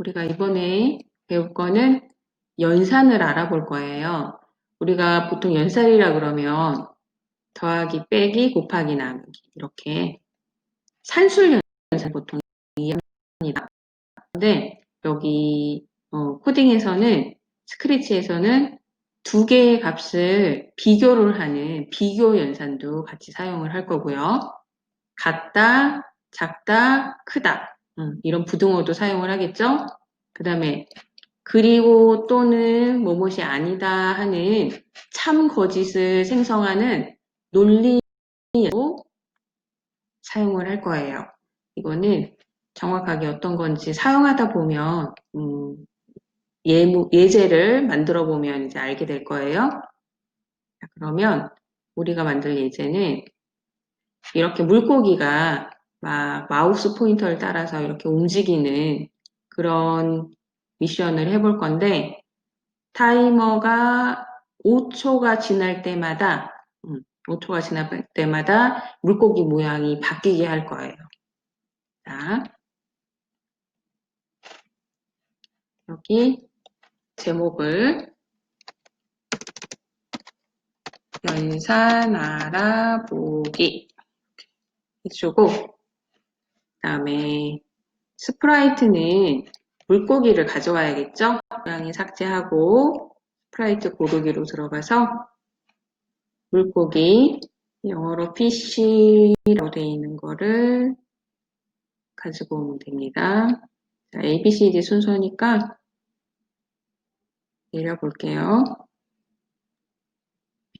우리가 이번에 배울 거는 연산을 알아볼 거예요. 우리가 보통 연산이라 그러면 더하기, 빼기, 곱하기, 나누기 이렇게 산술 연산 보통 이해합니다. 근데 여기 코딩에서는 스크래치에서는 두 개의 값을 비교를 하는 비교 연산도 같이 사용을 할 거고요. 같다, 작다, 크다 이런 부등호도 사용을 하겠죠. 그 다음에 그리고 또는 뭐뭇이 아니다 하는 참 거짓을 생성하는 논리도 사용을 할 거예요. 이거는 정확하게 어떤 건지 사용하다 보면 예제를 만들어 보면 이제 알게 될 거예요. 자, 그러면 우리가 만들 예제는 이렇게 물고기가 막 마우스 포인터를 따라서 이렇게 움직이는 그런 미션을 해볼 건데 타이머가 5초가 지날 때마다 5초가 지날 때마다 물고기 모양이 바뀌게 할 거예요. 자, 여기 제목을 연산 알아보기 해주고 그 다음에 스프라이트는 물고기를 가져와야겠죠? 고양이 삭제하고 스프라이트 고르기로 들어가서 물고기 영어로 fish라고 되어 있는 거를 가지고 오면 됩니다. 자, A, B, C, D 순서니까 내려볼게요.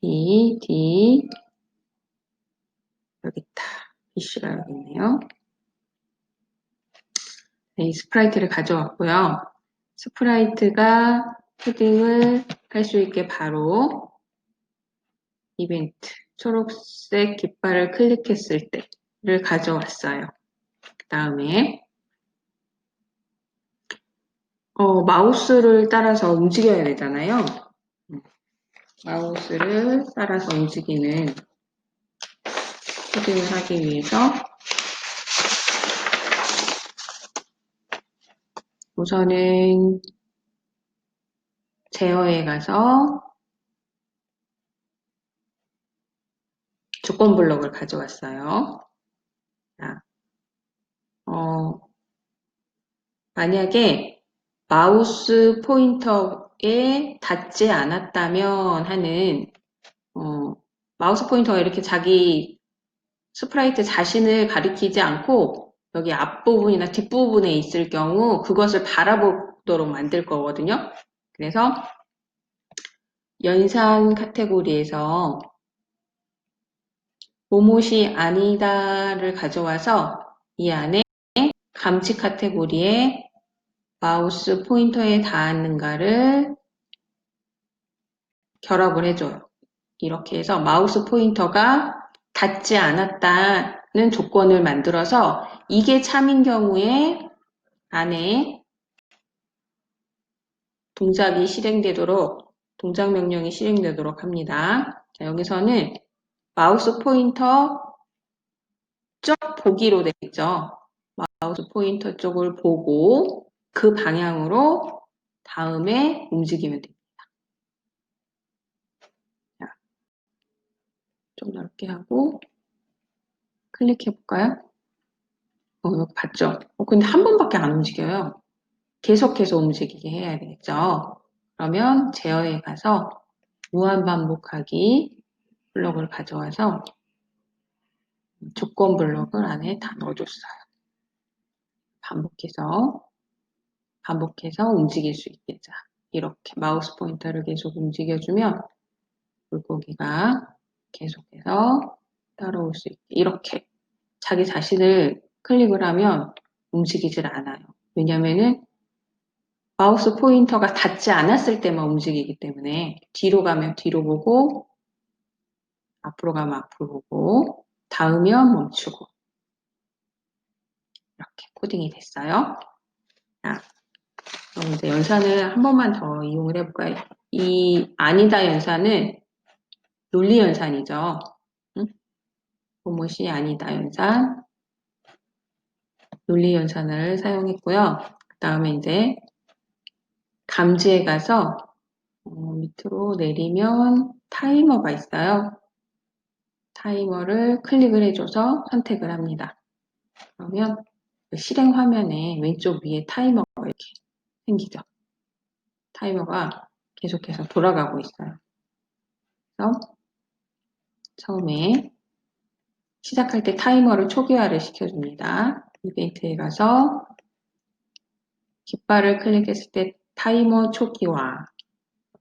B, D 여기 있다. fish가 여기 있네요. 이 스프라이트를 가져왔고요. 스프라이트가 헤딩을 할 수 있게 바로 이벤트 초록색 깃발을 클릭했을 때를 가져왔어요. 그 다음에 마우스를 따라서 움직여야 되잖아요. 마우스를 따라서 움직이는 코딩을 하기 위해서 우선은 제어에 가서 조건 블록을 가져왔어요. 자, 만약에 마우스 포인터에 닿지 않았다면 하는 마우스 포인터가 이렇게 자기 스프라이트 자신을 가리키지 않고 여기 앞부분이나 뒷부분에 있을 경우 그것을 바라보도록 만들 거거든요. 그래서 연산 카테고리에서 뭐뭇이 아니다를 가져와서 이 안에 감지 카테고리에 마우스 포인터에 닿았는가를 결합을 해줘요. 이렇게 해서 마우스 포인터가 닿지 않았다는 조건을 만들어서 이게 참인 경우에 안에 동작 명령이 실행되도록 합니다. 자, 여기서는 마우스 포인터 쪽 보기로 되어 있죠. 마우스 포인터 쪽을 보고 그 방향으로 다음에 움직이면 됩니다. 자, 좀 넓게 하고 클릭해 볼까요? 여기 봤죠? 근데 한 번밖에 안 움직여요. 계속해서 움직이게 해야 되겠죠. 그러면 제어에 가서 무한반복하기 블록을 가져와서 조건 블록을 안에 다 넣어줬어요. 반복해서 움직일 수 있게. 자, 이렇게 마우스 포인터를 계속 움직여주면 물고기가 계속해서 따라올 수 있게 이렇게 자기 자신을 클릭을 하면 움직이질 않아요. 왜냐면은 마우스 포인터가 닿지 않았을 때만 움직이기 때문에 뒤로 가면 뒤로 보고 앞으로 가면 앞으로 보고 닿으면 멈추고 이렇게 코딩이 됐어요. 자, 그럼 이제 연산을 한 번만 더 이용을 해볼까요? 이 아니다 연산은 논리 연산이죠. 뭐뭇이 아니다 연산, 논리 연산을 사용했고요. 그 다음에 이제 감지에 가서 밑으로 내리면 타이머가 있어요. 타이머를 클릭을 해줘서 선택을 합니다. 그러면 실행 화면에 왼쪽 위에 타이머가 이렇게 생기죠. 타이머가 계속해서 돌아가고 있어요. 그래서 처음에 시작할 때 타이머를 초기화를 시켜줍니다. 이벤트에 가서 깃발을 클릭했을 때 타이머 초기화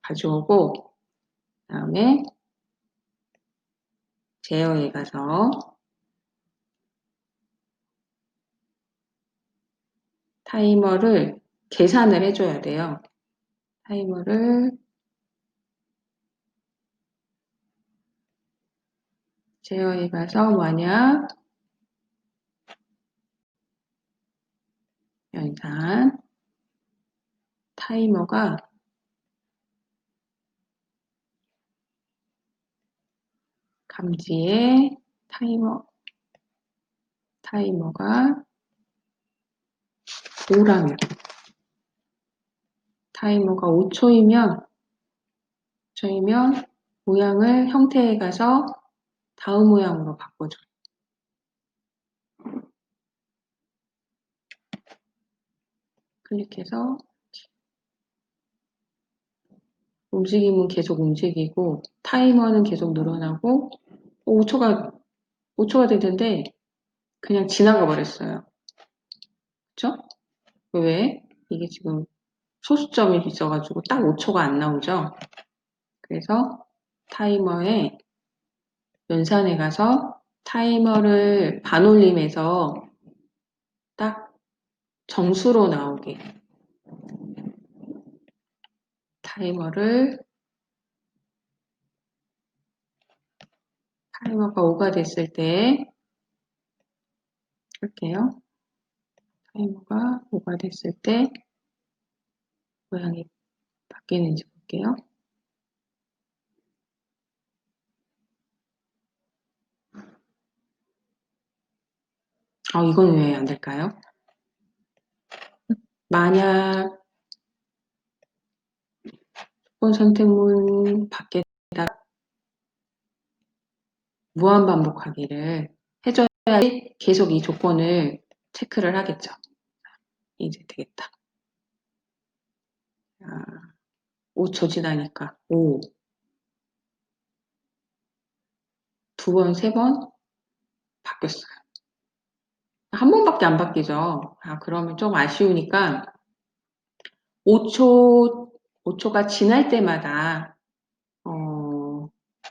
가져오고, 그 다음에 제어에 가서 타이머를 계산을 해줘야 돼요. 타이머를 제어에 가서 만약 연산 타이머가 감지에 타이머가 5라면 타이머가 5초이면 모양을 형태에 가서 다음 모양으로 바꿔줘요. 클릭해서 움직임은 계속 움직이고 타이머는 계속 늘어나고 5초가 되는데 그냥 지나가 버렸어요. 그쵸? 왜? 이게 지금 소수점이 있어가지고 딱 5초가 안 나오죠? 그래서 타이머에 연산에 가서 타이머를 반올림해서 딱 정수로 나오게 타이머가 5가 됐을 때 할게요. 타이머가 5가 됐을 때 모양이 바뀌는지 볼게요. 이건 왜 안 될까요? 만약 조건 선택문 밖에다 무한 반복하기를 해줘야지 계속 이 조건을 체크를 하겠죠. 이제 되겠다. 5초 지나니까 5, 2번, 3번 바뀌었어요. 한 번밖에 안 바뀌죠. 그러면 좀 아쉬우니까 5초가 지날 때마다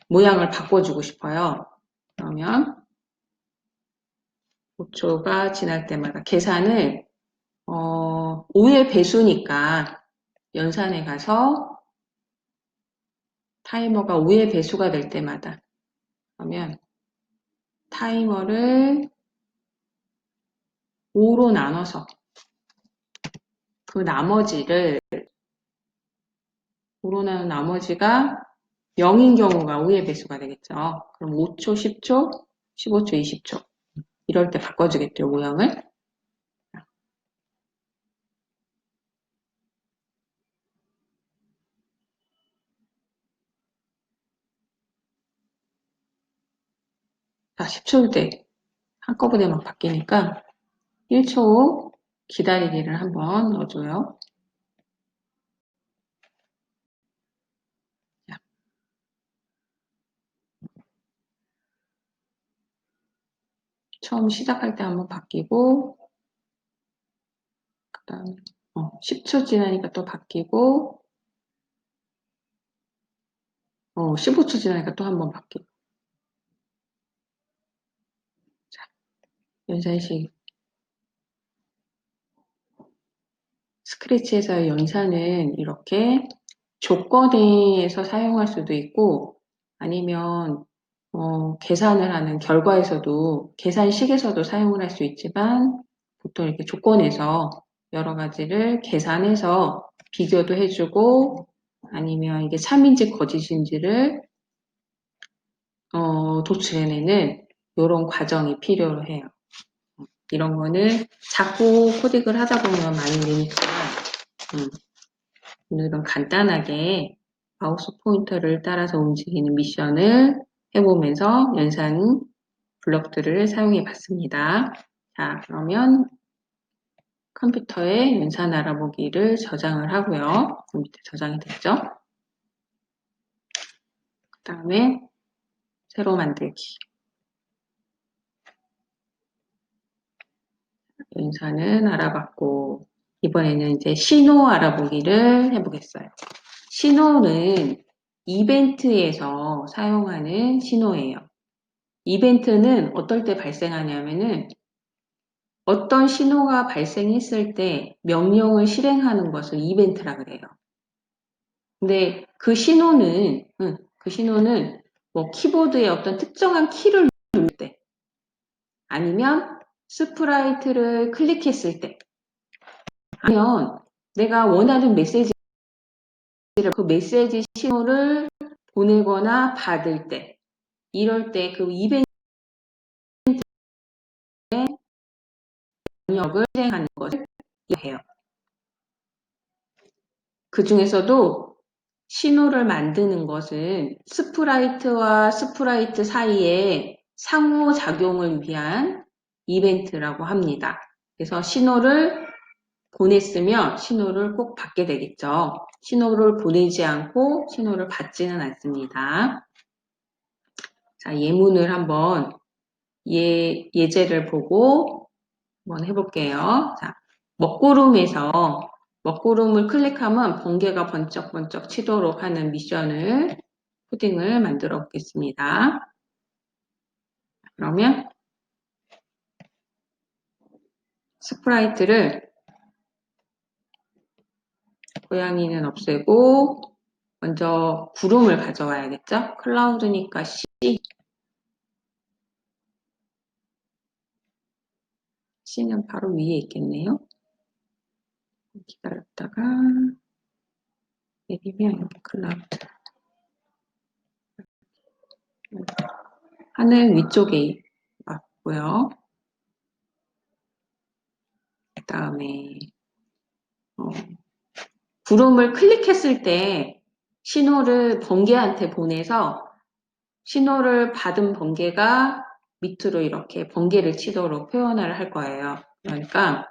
모양을 바꿔주고 싶어요. 그러면 5초가 지날 때마다 계산을 5의 배수니까 연산에 가서 타이머가 5의 배수가 될 때마다 그러면 타이머를 5로 나눠서 그 나머지를 5로 나눈 나머지가 0인 경우가 5의 배수가 되겠죠. 그럼 5초, 10초, 15초, 20초 이럴 때 바꿔주겠죠, 모양을. 자, 10초일 때 한꺼번에 막 바뀌니까 1초 기다리기를 한번 넣어줘요. 자. 처음 시작할 때 한번 바뀌고 그 다음에 10초 지나니까 또 바뀌고 15초 지나니까 또 한번 바뀌고 자, 연산식 스크래치에서의 연산은 이렇게 조건에서 사용할 수도 있고 아니면 계산을 하는 결과에서도 계산식에서도 사용을 할 수 있지만 보통 이렇게 조건에서 여러 가지를 계산해서 비교도 해주고 아니면 이게 참인지 거짓인지를 도출해내는 이런 과정이 필요로 해요. 이런 거는 자꾸 코딩을 하다 보면 많이 느니까 오늘은 간단하게 마우스 포인터를 따라서 움직이는 미션을 해보면서 연산 블럭들을 사용해 봤습니다. 자, 그러면 컴퓨터에 연산 알아보기를 저장을 하고요. 그 밑에 저장이 됐죠? 그 다음에 새로 만들기. 연산은 알아봤고, 이번에는 이제 신호 알아보기를 해보겠어요. 신호는 이벤트에서 사용하는 신호예요. 이벤트는 어떨 때 발생하냐면은 어떤 신호가 발생했을 때 명령을 실행하는 것을 이벤트라 그래요. 근데 그 신호는 뭐 키보드에 어떤 특정한 키를 누를 때 아니면 스프라이트를 클릭했을 때 아니면 내가 원하는 메시지를 그 메시지 신호를 보내거나 받을 때 이럴 때 그 이벤트의 명령을 실행하는 것을 해요. 그 중에서도 신호를 만드는 것은 스프라이트와 스프라이트 사이에 상호작용을 위한 이벤트라고 합니다. 그래서 신호를 보냈으면 신호를 꼭 받게 되겠죠. 신호를 보내지 않고 신호를 받지는 않습니다. 자, 예문을 한번 예제를 보고 한번 해볼게요. 자, 먹구름을 클릭하면 번개가 번쩍번쩍 치도록 하는 미션을 코딩을 만들어 보겠습니다. 그러면 스프라이트를 고양이는 없애고 먼저 구름을 가져와야겠죠? 클라우드니까 C는 바로 위에 있겠네요. 기다렸다가 내리면 여기 클라우드 하늘 위쪽에 맞고요. 그 다음에 구름을 클릭했을 때 신호를 번개한테 보내서 신호를 받은 번개가 밑으로 이렇게 번개를 치도록 표현을 할 거예요. 그러니까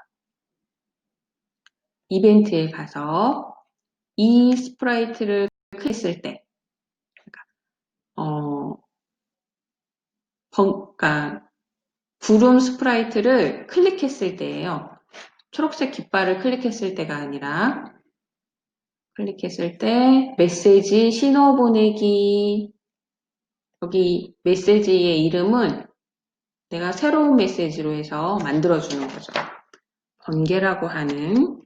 이벤트에 가서 이 스프라이트를 클릭했을 때 그러니까 구름 스프라이트를 클릭했을 때예요. 초록색 깃발을 클릭했을 때가 아니라 클릭했을 때 메시지 신호 보내기 여기 메시지의 이름은 내가 새로운 메시지로 해서 만들어주는 거죠. 번개라고 하는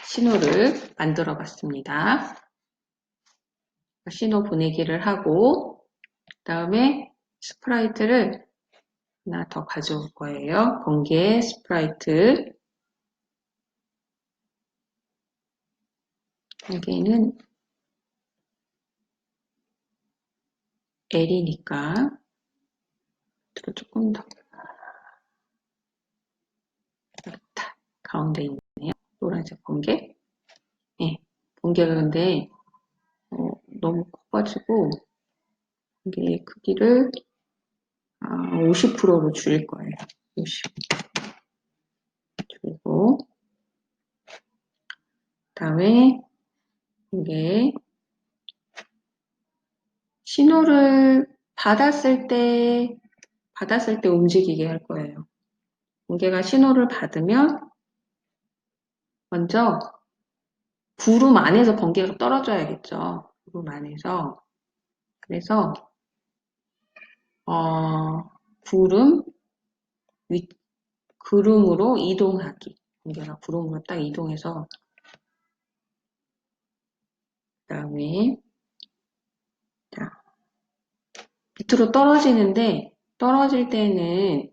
신호를 만들어 봤습니다. 신호 보내기를 하고 그 다음에 스프라이트를 하나 더 가져올 거예요. 번개 스프라이트 여기는 L이니까 조금 더 여기다 가운데 있네요. 노란색 번개. 네, 번개가 근데 너무 커가지고 이게 크기를 50%로 줄일 거예요. 50 줄이고 그다음에 이게 신호를 받았을 때 움직이게 할 거예요. 번개가 신호를 받으면 먼저 구름 안에서 번개가 떨어져야겠죠. 구름 안에서 그래서 구름 구름으로 이동하기. 번개가 구름으로 딱 이동해서 그다음에 자, 밑으로 떨어지는데 떨어질 때는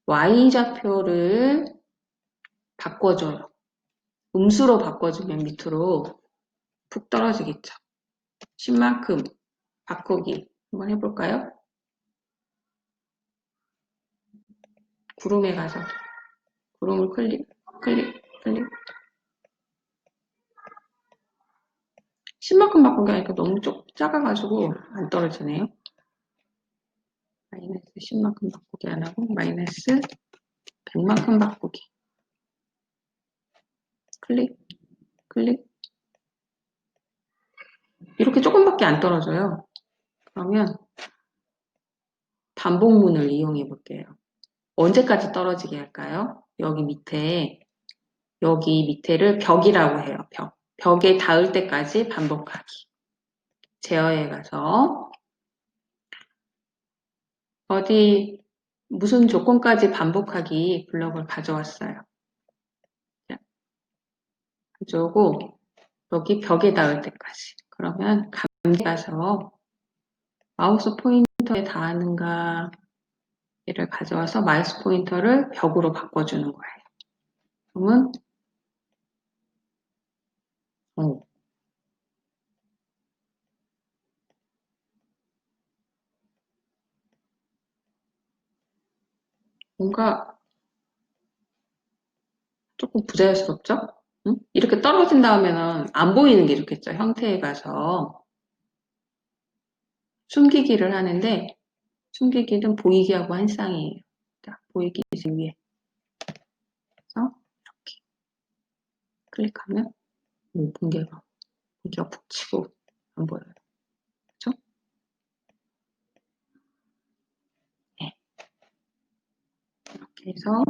Y좌표를 바꿔줘요. 음수로 바꿔주면 밑으로 푹 떨어지겠죠. 10만큼 바꾸기 한번 해볼까요? 구름에 가서 구름을 클릭, 클릭, 클릭. 10만큼 바꾸기 하니까 너무 작아가지고 안 떨어지네요. 마이너스 10만큼 바꾸기 안 하고 마이너스 100만큼 바꾸기. 클릭, 클릭. 이렇게 조금밖에 안 떨어져요. 그러면 반복문을 이용해 볼게요. 언제까지 떨어지게 할까요? 여기 밑에를 벽이라고 해요. 벽에 닿을 때까지 반복하기. 제어에 가서 어디 무슨 조건까지 반복하기 블럭을 가져왔어요. 가져오고 여기 벽에 닿을 때까지. 그러면 감지 가서 마우스 포인터에 닿았는가 얘를 가져와서 마우스 포인터를 벽으로 바꿔주는 거예요. 그러면 뭔가 조금 부자연스럽죠? 응? 이렇게 떨어진 다음에는 안 보이는 게 좋겠죠. 형태에 가서 숨기기를 하는데 숨기기는 보이기하고 한 쌍이에요. 자, 보이기 위해 그래서 이렇게 클릭하면 분개가 붙이고 안 보여요. 그렇죠? 네. 이렇게 해서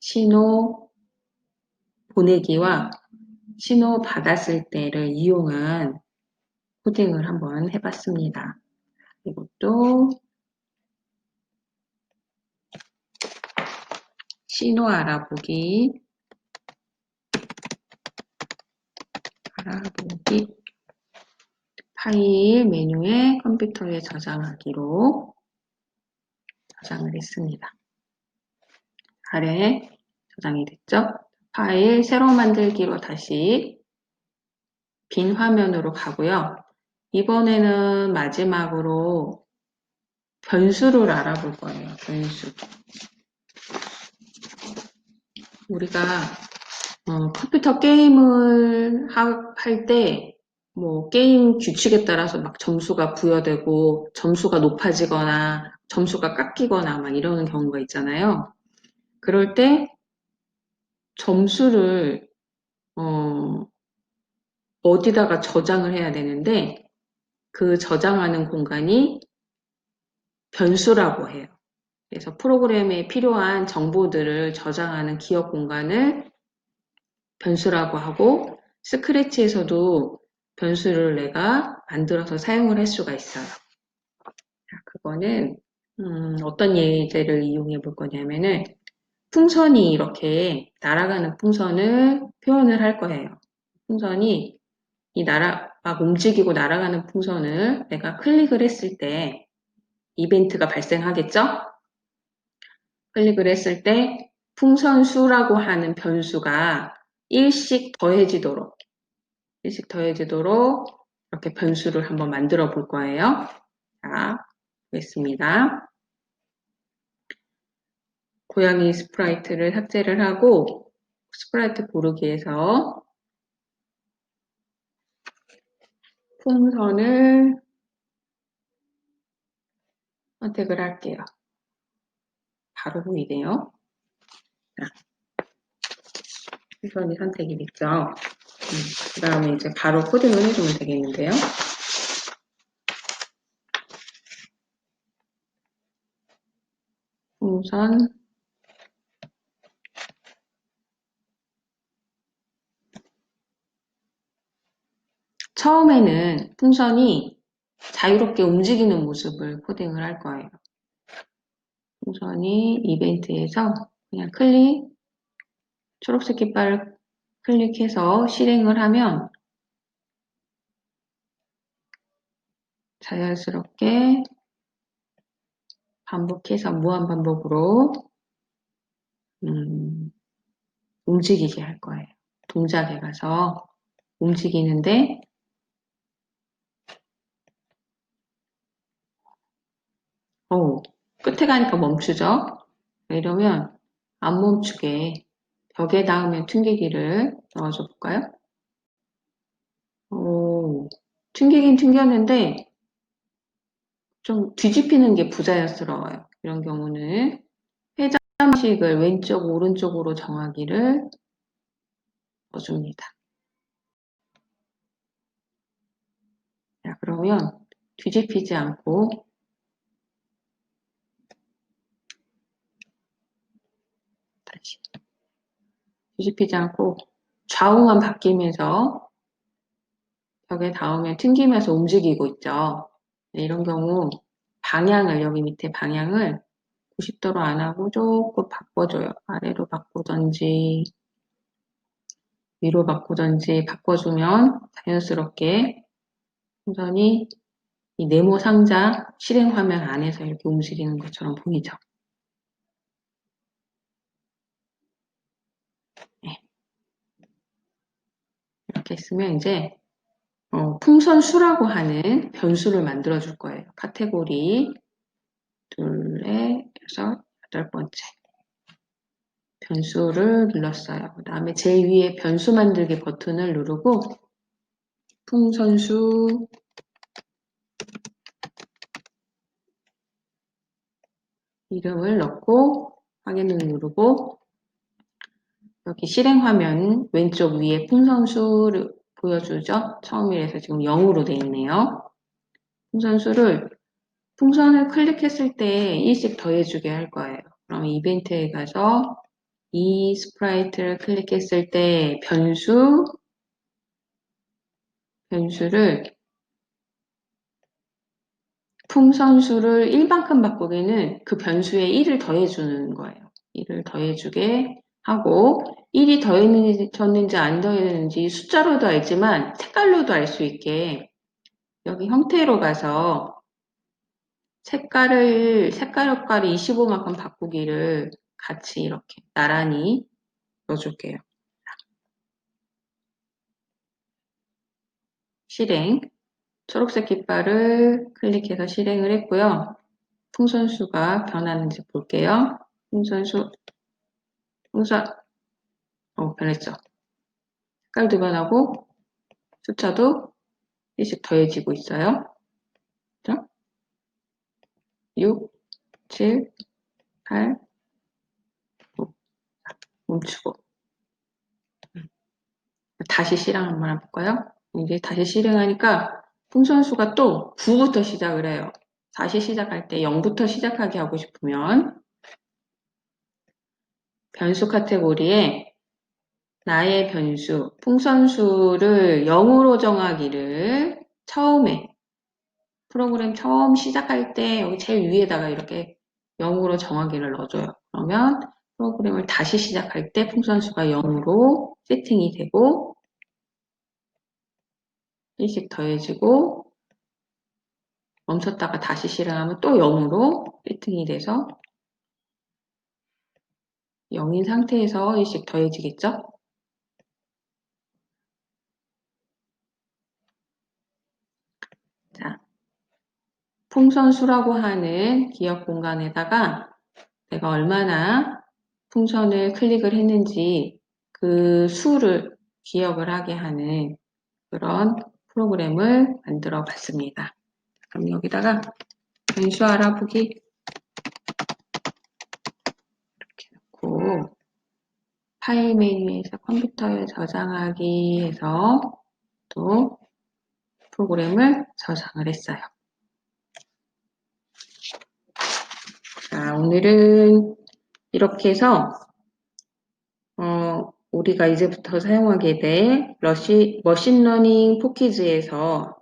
신호 보내기와 신호 받았을 때를 이용한 코딩을 한번 해봤습니다. 이것도 신호 알아보기 파일 메뉴에 컴퓨터에 저장하기로 저장을 했습니다. 아래에 저장이 됐죠? 파일 새로 만들기로 다시 빈 화면으로 가고요. 이번에는 마지막으로 변수를 알아볼 거예요. 변수. 우리가 컴퓨터 게임을 할 때 뭐 게임 규칙에 따라서 막 점수가 부여되고 점수가 높아지거나 점수가 깎이거나 막 이러는 경우가 있잖아요. 그럴 때 점수를 어디다가 저장을 해야 되는데 그 저장하는 공간이 변수라고 해요. 그래서 프로그램에 필요한 정보들을 저장하는 기억 공간을 변수라고 하고 스크래치에서도 변수를 내가 만들어서 사용을 할 수가 있어요. 자, 그거는 어떤 예제를 이용해 볼 거냐면은 풍선이 이렇게 날아가는 풍선을 표현을 할 거예요. 풍선이 막 움직이고 날아가는 풍선을 내가 클릭을 했을 때 이벤트가 발생하겠죠? 클릭을 했을 때 풍선 수라고 하는 변수가 일씩 더해지도록 이렇게 변수를 한번 만들어 볼 거예요. 자, 보겠습니다. 고양이 스프라이트를 삭제를 하고 스프라이트 고르기에서 풍선을 선택을 할게요. 바로 보이네요. 풍선이 선택이 됐죠. 그 다음에 이제 바로 코딩을 해주면 되겠는데요. 풍선 처음에는 풍선이 자유롭게 움직이는 모습을 코딩을 할 거예요. 풍선이 이벤트에서 그냥 초록색 깃발을 클릭해서 실행을 하면 자연스럽게 반복해서 무한반복으로 움직이게 할 거예요. 동작에 가서 움직이는데 끝에 가니까 멈추죠. 이러면 안 멈추게 벽에 닿으면 튕기기를 넣어줘 볼까요? 오, 튕기긴 튕겼는데 좀 뒤집히는 게 부자연스러워요. 이런 경우는 회전식을 왼쪽, 오른쪽으로 정하기를 넣어줍니다. 자, 그러면 뒤집히지 않고 다시 뒤집히지 않고 좌우만 바뀌면서 벽에 닿으면 튕기면서 움직이고 있죠. 네, 이런 경우 방향을 여기 밑에 방향을 90도로 안 하고 조금 바꿔줘요. 아래로 바꾸던지 위로 바꾸던지 바꿔주면 자연스럽게 풍선이 이 네모 상자 실행 화면 안에서 이렇게 움직이는 것처럼 보이죠. 네, 이렇게 했으면 이제 풍선 수라고 하는 변수를 만들어 줄 거예요. 카테고리 둘, 넷, 여섯, 여덟 번째 변수를 눌렀어요. 그 다음에 제일 위에 변수 만들기 버튼을 누르고 풍선수 이름을 넣고 확인을 누르고 여기 실행 화면 왼쪽 위에 풍선수를 보여주죠. 처음이라서 지금 0으로 되어 있네요. 풍선을 클릭했을 때 1씩 더해주게 할 거예요. 그럼 이벤트에 가서 이 스프라이트를 클릭했을 때 변수를 풍선수를 1만큼 바꾸기는 그 변수에 1을 더해주는 거예요. 1을 더해주게 하고 1이 더해졌는지 안 더해졌는지 숫자로도 알지만 색깔로도 알 수 있게 여기 형태로 가서 색깔 효과를 25만큼 바꾸기를 같이 이렇게 나란히 넣어줄게요. 실행. 초록색 깃발을 클릭해서 실행을 했고요. 풍선수가 변하는지 볼게요. 풍선, 변했죠. 색깔도 변하고 숫자도 1씩 더해지고 있어요. 그죠? 6, 7, 8, 9. 멈추고. 다시 실행 한번 해볼까요? 이제 다시 실행하니까 풍선수가 또 9부터 시작을 해요. 다시 시작할 때 0부터 시작하게 하고 싶으면 변수 카테고리에 나의 변수, 풍선수를 0으로 정하기를 처음에 프로그램 처음 시작할 때 여기 제일 위에다가 이렇게 0으로 정하기를 넣어줘요. 그러면 프로그램을 다시 시작할 때 풍선수가 0으로 세팅이 되고 1씩 더해지고 멈췄다가 다시 실행하면 또 0으로 세팅이 돼서 0인 상태에서 1씩 더해지겠죠? 자, 풍선수라고 하는 기억 공간에다가 내가 얼마나 풍선을 클릭을 했는지 그 수를 기억을 하게 하는 그런 프로그램을 만들어 봤습니다. 그럼 여기다가 변수 알아보기 이렇게 놓고 파일 메뉴에서 컴퓨터에 저장하기 해서 또 프로그램을 저장을 했어요. 자, 오늘은 이렇게 해서 우리가 이제부터 사용하게 될 머신러닝 포키즈에서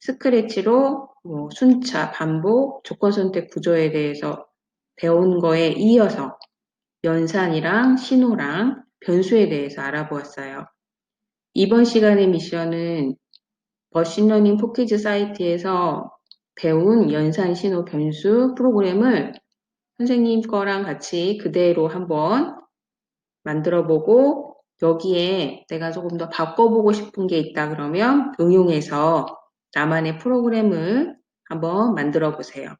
스크래치로 순차, 반복, 조건 선택 구조에 대해서 배운 거에 이어서 연산이랑 신호랑 변수에 대해서 알아보았어요. 이번 시간의 미션은 머신러닝 포키즈 사이트에서 배운 연산, 신호, 변수 프로그램을 선생님 거랑 같이 그대로 한번 만들어 보고 여기에 내가 조금 더 바꿔보고 싶은 게 있다 그러면 응용해서 나만의 프로그램을 한번 만들어 보세요.